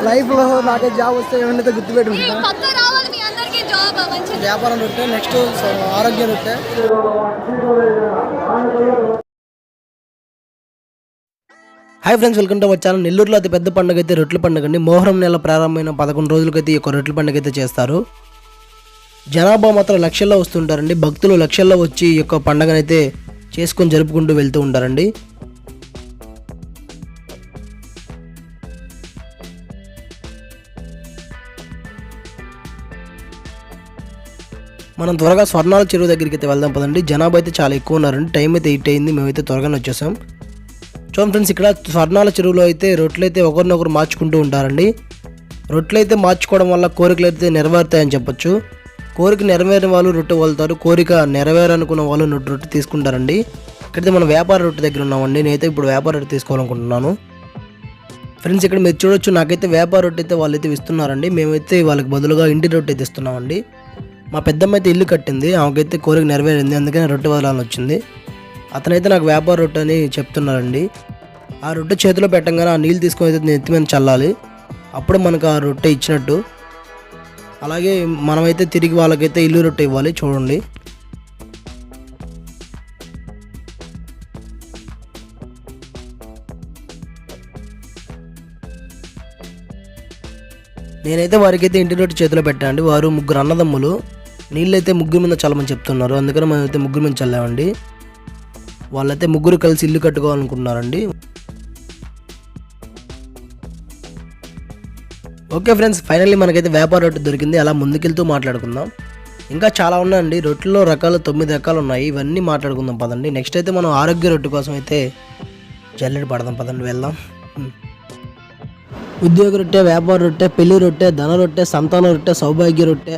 Life లో నాకే job వస్తే ఏమైనా గుర్తుపెట్టుకుంటా. వ్యాపారం రొట్టె, నెక్స్ట్ ఆరోగ్య రొట్టె. Hi friends, welcome to our channel. నెల్లూరులో అతి పెద్ద పండుగ అయితే రొట్టెల పండుగ అండి. మొహరం నెల ప్రారంభమైన 11 రోజులకైతే ఈ యొక్క రొట్టెల పండుగ అయితే చేస్తారు. జనాభా మాత్రం లక్షల్లో వస్తుంటారండి. భక్తులు లక్షల్లో వచ్చి ఈ యొక్క పండుగనైతే చేసుకొని జరుపుకుంటూ వెళ్తూ ఉంటారండి. మనం త్వరగా స్వర్ణాల చెరువు దగ్గరికి అయితే వెళ్దాం పదండి. జనాభా అయితే చాలా ఎక్కువ ఉన్నారండి. టైం అయితే 8 అయింది. మేమైతే త్వరగానే వచ్చేసాం. చూడండి ఫ్రెండ్స్, ఇక్కడ స్వర్ణాల చెరువులో అయితే రొట్టెలు అయితే ఒకరినొకరు మార్చుకుంటూ ఉంటారండి. రొట్టెలు అయితే మార్చుకోవడం వల్ల కోరికలు అయితే నెరవేరుతాయని చెప్పొచ్చు. కోరిక నెరవేరిన వాళ్ళు రొట్టె వదులుతారు, కోరిక నెరవేరనుకున్న వాళ్ళు రొట్టె తీసుకుంటారండి. ఇక్కడైతే మనం వ్యాపార రొట్టె దగ్గర ఉన్నామండి. నేనైతే ఇప్పుడు వ్యాపార రొట్టె తీసుకోవాలనుకుంటున్నాను. ఫ్రెండ్స్, ఇక్కడ మీరు చూడొచ్చు, నాకైతే వ్యాపార రొట్టె అయితే వాళ్ళు అయితే ఇస్తున్నారండి. మేమైతే వాళ్ళకి బదులుగా ఇంటి రొట్టె అయితే ఇస్తున్నామండి. మా పెద్దమ్మ అయితే ఇల్లు కట్టింది, ఆమెకైతే కోరిక నెరవేరింది, అందుకని రొట్టె వదలాలని వచ్చింది. అతనైతే నాకు వ్యాపార రొట్టె అని చెప్తున్నారండి. ఆ రొట్టె చేతిలో పెట్టంగానే ఆ నీళ్ళు తీసుకొని అయితే నెత్తి మీద చల్లాలి, అప్పుడు మనకు ఆ రొట్టె ఇచ్చినట్టు. అలాగే మనమైతే తిరిగి వాళ్ళకైతే ఇల్లు రొట్టె ఇవ్వాలి. చూడండి, నేనైతే వారికైతే ఇంటి రొట్టె చేతిలో పెట్టానండి. వారు ముగ్గురు అన్నదమ్ములు, నీళ్ళైతే ముగ్గురు మీద చల్లమని చెప్తున్నారు, అందుకని మేమైతే ముగ్గురు మీద చల్లామండి. వాళ్ళైతే ముగ్గురు కలిసి ఇల్లు కట్టుకోవాలనుకుంటున్నారండి. ఓకే ఫ్రెండ్స్, ఫైనల్లీ మనకైతే వ్యాపార రొట్టె దొరికింది. అలా ముందుకెళ్తూ మాట్లాడుకుందాం. ఇంకా చాలా ఉన్నాయండి. రొట్టెలో రకాలు 9 రకాలు ఉన్నాయి. ఇవన్నీ మాట్లాడుకుందాం పదండి. నెక్స్ట్ అయితే మనం ఆరోగ్య రొట్టె కోసం అయితే జల్లెడ పడదాం పదండి, వెళ్దాం. ఉద్యోగ రొట్టె, వ్యాపార రొట్టె, పెళ్లి రొట్టె, ధన రొట్టె, సంతాన రొట్టె, సౌభాగ్య రొట్టె,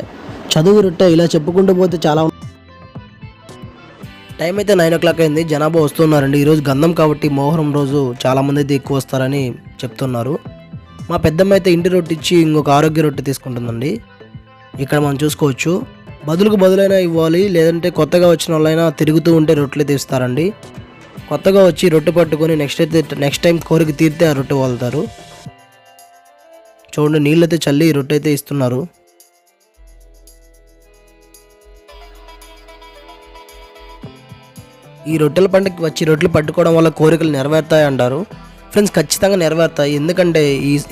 చదువు రొట్టె, ఇలా చెప్పుకుంటూ పోతే చాలా. టైం అయితే 9 o'clock అయింది. జనాభా వస్తున్నారండి. ఈరోజు గంధం కాబట్టి మొహరం రోజు చాలామంది అయితే ఎక్కువ వస్తారని చెప్తున్నారు. మా పెద్దమ్మ అయితే ఇంటి రొట్టె ఇచ్చి ఇంకొక ఆరోగ్య రొట్టె తీసుకుంటుందండి. ఇక్కడ మనం చూసుకోవచ్చు, బదులుకు బదులైనా ఇవ్వాలి, లేదంటే కొత్తగా వచ్చిన వాళ్ళైనా తిరుగుతూ ఉంటే రొట్టెలు అయితే ఇస్తారండి. కొత్తగా వచ్చి రొట్టె పట్టుకొని నెక్స్ట్ టైం కోరిక తీరితే ఆ రొట్టె వదులుతారు. చూడండి, నీళ్ళైతే చల్లి రొట్టె అయితే ఇస్తున్నారు. ఈ రొట్టెల పండుగకి వచ్చి రొట్టెలు పట్టుకోవడం వల్ల కోరికలు నెరవేరుతాయి అంటారు. ఫ్రెండ్స్, ఖచ్చితంగా నెరవేరుతాయి. ఎందుకంటే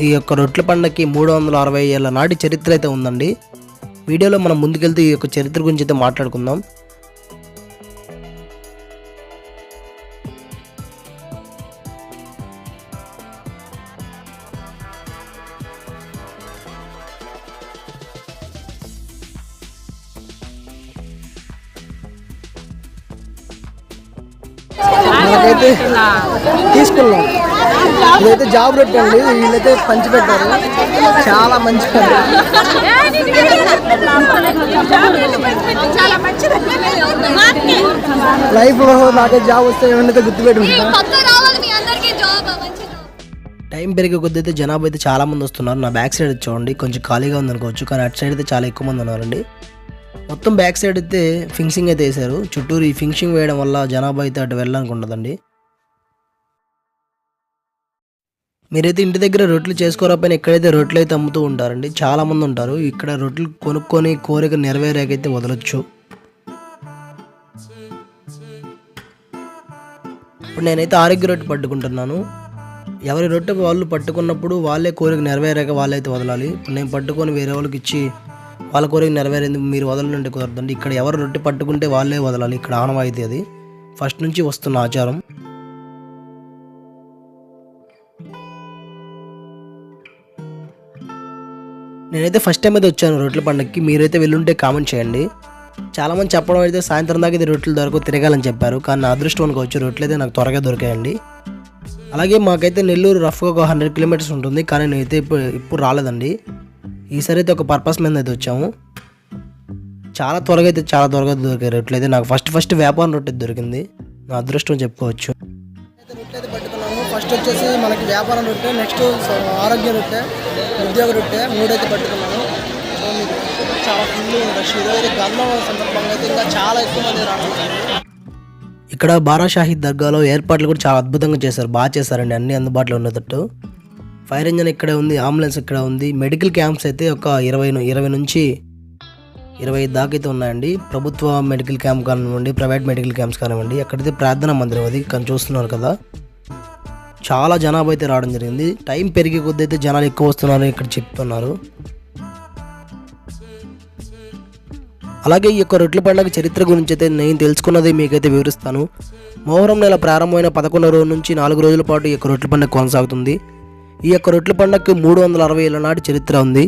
ఈ యొక్క రొట్టెల పండుగకి 360 ఏళ్ళ నాటి చరిత్ర అయితే ఉందండి. వీడియోలో మనం ముందుకెళ్తే ఈ యొక్క చరిత్ర గురించి అయితే మాట్లాడుకుందాం. మనకైతే తీసుకున్నాం. ఇదైతే జాబ్ రొట్టె అండి. వీళ్ళైతే పంచి పెట్టారు, చాలా మంచి పని. లైఫ్ లో నాకే జాబ్ వస్తే ఏమైనా గుర్తుపెట్టుకుంటా. టైం పెరిగే కొద్ది అయితే జనాభా అయితే చాలా మంది వస్తున్నారు. నా బ్యాక్ సైడ్ చూడండి, కొంచెం ఖాళీగా ఉంది అనుకోవచ్చు, కానీ అటు సైడ్ అయితే చాలా ఎక్కువ మంది ఉన్నారండి. మొత్తం బ్యాక్ సైడ్ అయితే ఫినిషింగ్ అయితే వేశారు. చుట్టూరు ఈ ఫినిషింగ్ వేయడం వల్ల జనాభా అయితే అటు వెళ్ళడానికి ఉండదండి. మీరైతే ఇంటి దగ్గర రొట్టెలు చేసుకోకపోయినా ఇక్కడైతే రొట్టెలు అయితే అమ్ముతూ ఉంటారండి. చాలా మంది ఉంటారు ఇక్కడ. రొట్టెలు కొనుక్కొని కోరిక నెరవేరాకైతే వదలొచ్చు. ఇప్పుడు నేనైతే ఆరోగ్య రొట్టె పట్టుకుంటున్నాను. ఎవరి రొట్టె వాళ్ళు పట్టుకున్నప్పుడు వాళ్ళే కోరిక నెరవేరాక వాళ్ళైతే వదలాలి. ఇప్పుడు నేను పట్టుకొని వేరే వాళ్ళకి ఇచ్చి వాళ్ళ కోరిక నెరవేరింది మీరు వదలంటే కుదరదండి. ఇక్కడ ఎవరు రొట్టె పట్టుకుంటే వాళ్ళే వదలాలి. ఇక్కడ ఆనవాయితీ, అది ఫస్ట్ నుంచి వస్తున్న ఆచారం. నేనైతే ఫస్ట్ టైం అయితే వచ్చాను రొట్టెల పండుగకి. మీరైతే వెళ్ళుంటే కామెంట్ చేయండి. చాలామంది చెప్పడం అయితే సాయంత్రం దాకా అయితే రొట్టెలు దొరకు తిరగాలని చెప్పారు, కానీ నా అదృష్టం అనుకోవచ్చు, రొట్టెలు అయితే నాకు త్వరగా దొరికాయండి. అలాగే మాకైతే నెల్లూరు రఫ్గా ఒక 100 kilometers ఉంటుంది, కానీ నేనైతే ఇప్పుడు రాలేదండి. ఈసారి అయితే ఒక పర్పస్ మీద అయితే వచ్చాము. చాలా త్వరగా దొరికాయి రొట్టెలు అయితే. నాకు ఫస్ట్ వ్యాపారం రొట్టె దొరికింది, నా అదృష్టం చెప్పుకోవచ్చు. రొట్టె అయితే పట్టుకున్నాము. ఫస్ట్ వచ్చేసి మనకి వ్యాపారం రొట్టె, నెక్స్ట్ ఆరోగ్య రొట్టె, ఉద్యోగ రొట్టె, 3 అయితే పట్టుకున్నాము. చాలా ఫుల్ రష్. ఈరోజు గంధం సందర్భంగా అయితే ఇంకా చాలా ఎక్కువ మంది రానున్నారు. ఇక్కడ బారా షాహీద్ దర్గాలో ఏర్పాట్లు కూడా చాలా అద్భుతంగా చేశారు, బాగా చేశారండి, అన్ని అందుబాటులో ఉన్నట్టు. ఫైర్ ఇంజన్ ఇక్కడే ఉంది, అంబులెన్స్ ఇక్కడ ఉంది. మెడికల్ క్యాంప్స్ అయితే ఒక 20 నుంచి 25 దాకా అయితే ఉన్నాయండి. ప్రభుత్వ మెడికల్ క్యాంప్ కానివ్వండి, ప్రైవేట్ మెడికల్ క్యాంప్స్ కానివ్వండి. అక్కడైతే ప్రార్థనా మందిరం అది కానీ చూస్తున్నారు కదా, చాలా జనాభా అయితే రావడం జరిగింది. టైం పెరిగే కొద్దీ అయితే జనాలు ఎక్కువ వస్తున్నారని ఇక్కడ చెప్తున్నారు. అలాగే ఈ యొక్క రొట్టెల పండుగ చరిత్ర గురించి అయితే నేను తెలుసుకున్నది మీకైతే వివరిస్తాను. మొహరం నెల ప్రారంభమైన 11వ రోజు నుంచి 4 రోజుల పాటు ఈ యొక్క రొట్టెల పండుగ కొనసాగుతుంది. ఈ యొక్క రొట్టెల పండుగకి 360 ఏళ్ల నాటి చరిత్ర ఉంది.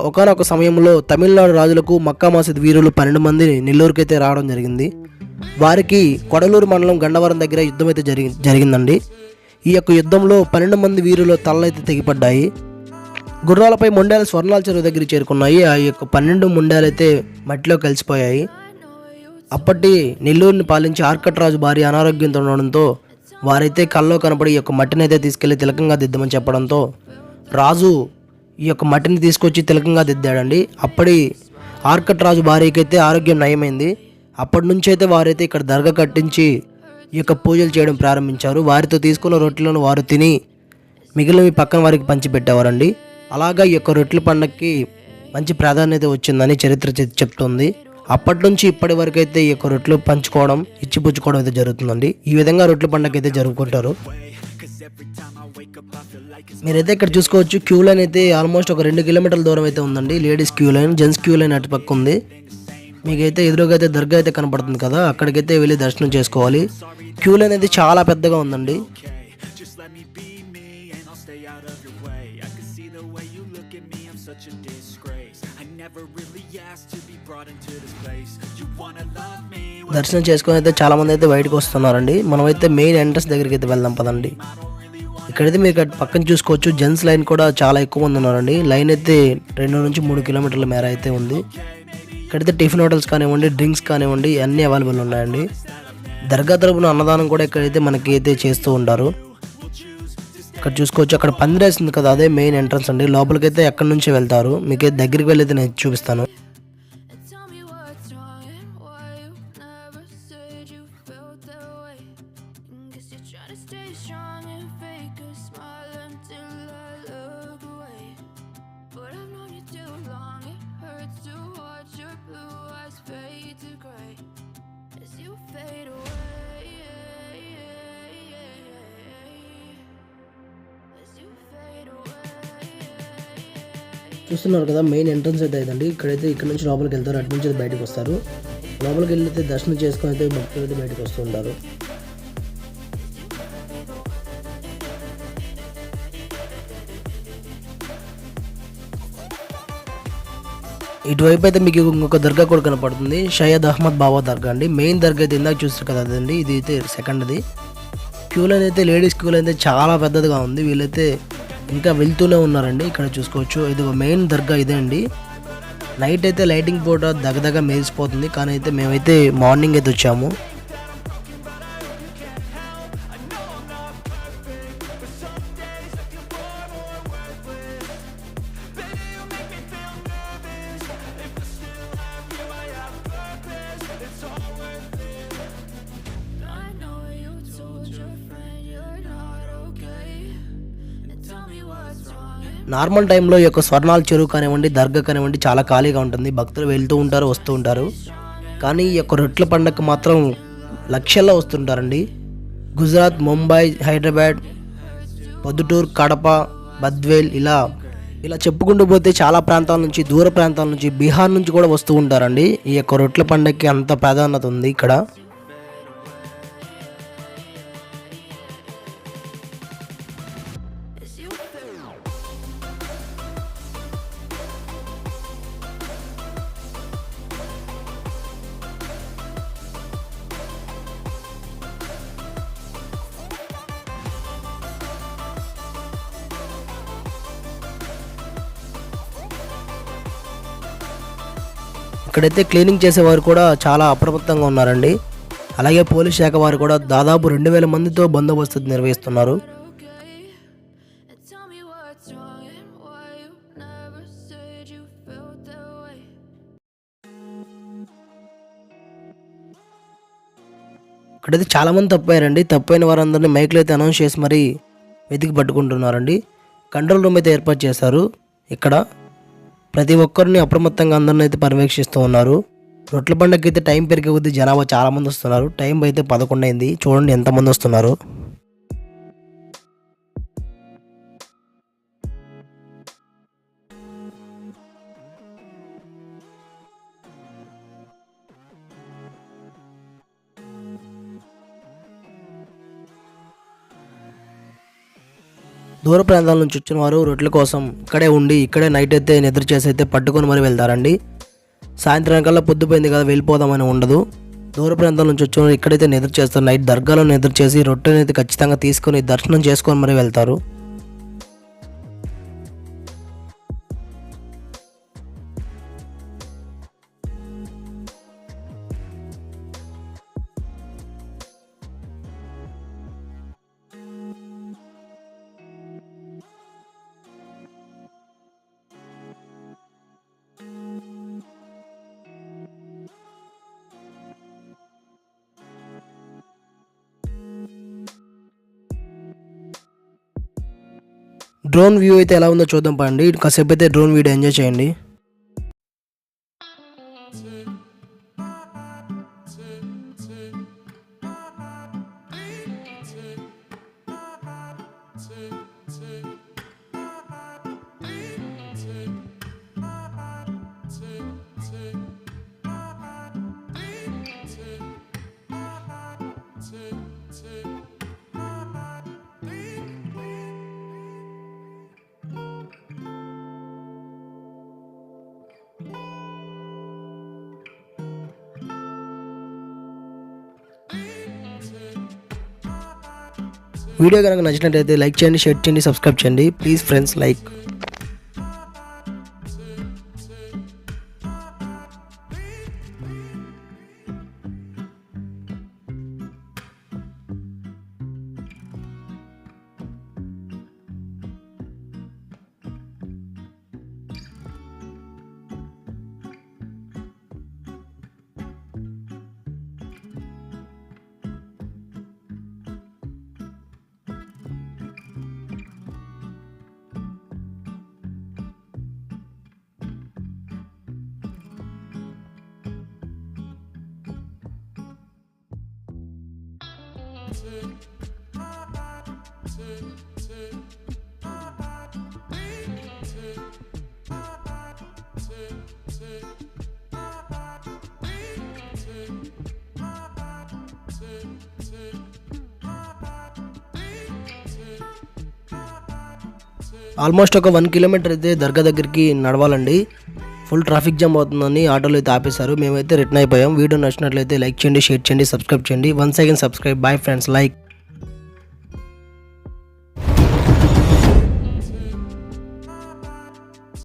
ఒకానొక సమయంలో తమిళనాడు రాజులకు మక్కా మసీద్ వీరులు 12 మంది నెల్లూరుకి అయితే రావడం జరిగింది. వారికి కొడలూరు మండలం గండవరం దగ్గర యుద్ధం అయితే జరిగిందండి. ఈ యొక్క యుద్ధంలో 12 మంది వీరుల తలలైతే తెగిపడ్డాయి. గుర్రాలపై మొండాలు స్వర్ణాల చెరువు దగ్గరికి చేరుకున్నాయి. ఆ యొక్క 12 మొండాలు అయితే మట్టిలో కలిసిపోయాయి. అప్పటి నెల్లూరుని పాలించి ఆర్కట్రాజు భార్య అనారోగ్యంతో ఉండడంతో వారైతే కల్లో కనపడి ఈ యొక్క మట్టిని అయితే తీసుకెళ్లి తిలకంగా దిద్దమని చెప్పడంతో రాజు ఈ యొక్క మట్టిని తీసుకొచ్చి తిలకంగా దిద్దాడండి. అప్పటి ఆర్కట్రాజు భార్యకి అయితే ఆరోగ్యం నయమైంది. అప్పటి నుంచి అయితే వారైతే ఇక్కడ దర్గా కట్టించి ఈ యొక్క పూజలు చేయడం ప్రారంభించారు. వారితో తీసుకున్న రొట్టెలను వారు తిని మిగిలినవి పక్కన వారికి పంచిపెట్టేవారండి. అలాగా ఈ యొక్క రొట్టెల పండుగకి మంచి ప్రాధాన్యత వచ్చిందని చరిత్ర చెప్తుంది. అప్పటి నుంచి ఇప్పటి వరకు అయితే ఈ యొక్క రొట్టెలు పంచుకోవడం, ఇచ్చిపుచ్చుకోవడం అయితే జరుగుతుందండి. ఈ విధంగా రొట్టెల పండుగ అయితే జరుపుకుంటారు. మీరైతే ఇక్కడ చూసుకోవచ్చు, క్యూ లైన్ అయితే ఆల్మోస్ట్ ఒక 2 కిలోమీటర్ల దూరం అయితే ఉందండి. Ladies queue line, gents queue line అటు పక్క ఉంది. మీకైతే ఎదురుగా అయితే దర్గా అయితే కనపడుతుంది కదా, అక్కడికైతే వెళ్ళి దర్శనం చేసుకోవాలి. క్యూ లైన్ అయితే చాలా పెద్దగా ఉందండి. దర్శనం చేసుకొని అయితే చాలా మంది అయితే బయటకు వస్తున్నారండి. మనమైతే మెయిన్ ఎంట్రన్స్ దగ్గరికి అయితే వెళ్దాం పదండి. ఇక్కడైతే మీరు పక్కన చూసుకోవచ్చు, జెంట్స్ లైన్ కూడా చాలా ఎక్కువ మంది ఉన్నారండి. లైన్ అయితే 2 నుంచి 3 కిలోమీటర్ల మేర అయితే ఉంది. ఇక్కడైతే టిఫిన్ హోటల్స్ కానివ్వండి, డ్రింక్స్ కానివ్వండి అన్నీ అవైలబుల్ ఉన్నాయండి. దర్గా తరపున అన్నదానం కూడా ఇక్కడైతే మనకి అయితే చేస్తూ ఉంటారు. ఇక్కడ చూసుకోవచ్చు, అక్కడ పందిరేస్తుంది కదా, అదే మెయిన్ ఎంట్రన్స్ అండి. లోపలికైతే ఎక్కడి నుంచి వెళ్తారు, మీకైతే దగ్గరికి వెళ్ళి అయితే నేను చూపిస్తాను. చూస్తున్నారు కదా, మెయిన్ ఎంట్రన్స్ అయితే అయిందండి. ఇక్కడైతే ఇక్కడ నుంచి లోపలికి వెళ్తారు, అటు నుంచి బయటకు వస్తారు. లోపలికి వెళ్ళి అయితే దర్శనం చేసుకొని అయితే భక్తులు అయితే బయటకు వస్తూ ఉంటారు. ఇటువైపు అయితే మీకు ఇంకొక దర్గా కూడా కనపడుతుంది, సయ్యద్ అహ్మద్ బాబా దర్గా అండి. మెయిన్ దర్గా అయితే ఇందాక చూస్తారు కదా అదండి, ఇది అయితే సెకండ్ది. క్యూ లైన్ అయితే లేడీస్ క్యూ లైన్ అయితే చాలా పెద్దదిగా ఉంది. వీళ్ళైతే ఇంకా వెళ్తూనే ఉన్నారండి. ఇక్కడ చూసుకోవచ్చు, ఇది మెయిన్ దర్గా ఇదే అండి. నైట్ అయితే లైటింగ్ పూట దగ్గర మెరిసిపోతుంది, కానీ అయితే మేమైతే మార్నింగ్ అయితే వచ్చాము. నార్మల్ టైంలో ఈ యొక్క స్వర్ణాల చెరువు కానివ్వండి, దర్గా కానివ్వండి చాలా ఖాళీగా ఉంటుంది. భక్తులు వెళ్తూ ఉంటారు, వస్తూ ఉంటారు. కానీ ఈ యొక్క రొట్టెల పండుగకు మాత్రం లక్షల్లో వస్తుంటారండి. గుజరాత్, ముంబై, హైదరాబాద్, పొద్దుటూరు, కడప, బద్వేల్ ఇలా చెప్పుకుంటూ పోతే చాలా ప్రాంతాల నుంచి, దూర ప్రాంతాల నుంచి, బీహార్ నుంచి కూడా వస్తూ ఉంటారండి. ఈ యొక్క రొట్టెల పండుగకి అంత ప్రాధాన్యత ఉంది ఇక్కడ. ఇక్కడైతే క్లీనింగ్ చేసేవారు కూడా చాలా అప్రమత్తంగా ఉన్నారండి. అలాగే పోలీస్ శాఖ వారు కూడా దాదాపు 2000 మందితో బందోబస్తు నిర్వహిస్తున్నారు. ఇక్కడైతే చాలా మంది తప్పారండి. తప్పైన వారందరినీ మైక్లో అయితే అనౌన్స్ చేసి మరీ వెతికి పట్టుకుంటున్నారండి. కంట్రోల్ రూమ్ అయితే ఏర్పాటు చేశారు. ఇక్కడ ప్రతి ఒక్కరిని అప్రమత్తంగా అందరిని అయితే పర్యవేక్షిస్తూ ఉన్నారు. రొట్టెల పండుగకి అయితే టైం పెరిగే కొద్దీ జనాభా చాలామంది వస్తున్నారు. టైం అయితే 11 అయింది. చూడండి ఎంతమంది వస్తున్నారు. దూర ప్రాంతాల నుంచి వచ్చిన వారు రొట్టెల కోసం ఇక్కడే ఉండి ఇక్కడే నైట్ అయితే నిద్ర చేసి అయితే పట్టుకొని మరి వెళ్తారండి. సాయంత్రం కల్లా పొద్దుపోయింది కదా వెళ్ళిపోదామని ఉండదు. దూర ప్రాంతాల నుంచి వచ్చిన వారు ఇక్కడైతే నిద్ర చేస్తారు. నైట్ దర్గాలో నిద్ర చేసి రొట్టెని అయితే ఖచ్చితంగా తీసుకొని దర్శనం చేసుకొని మరి వెళ్తారు. డ్రోన్ వ్యూ అయితే ఎలా ఉందో చూద్దాం పండి. కాసేపు అయితే డ్రోన్ వీడియో ఎంజాయ్ చేయండి. వీడియో కనుక నచ్చినట్లయితే లైక్ చేయండి, షేర్ చేయండి, సబ్స్క్రైబ్ చేయండి. Please friends like. ఆల్మోస్ట్ ఒక 1 కిలోమీటర్ అయితే దర్గా దగ్గరికి నడవాలండి. ఫుల్ ట్రాఫిక్ జామ్ అవుతుందని ఆటోలు అయితే ఆపేశారు. మేమైతే రిటర్న్ అయిపోయాం. వీడియో నచ్చినట్లయితే లైక్ చేయండి, షేర్ చేయండి, సబ్స్క్రైబ్ చేయండి. Once again subscribe. Bye friends, like.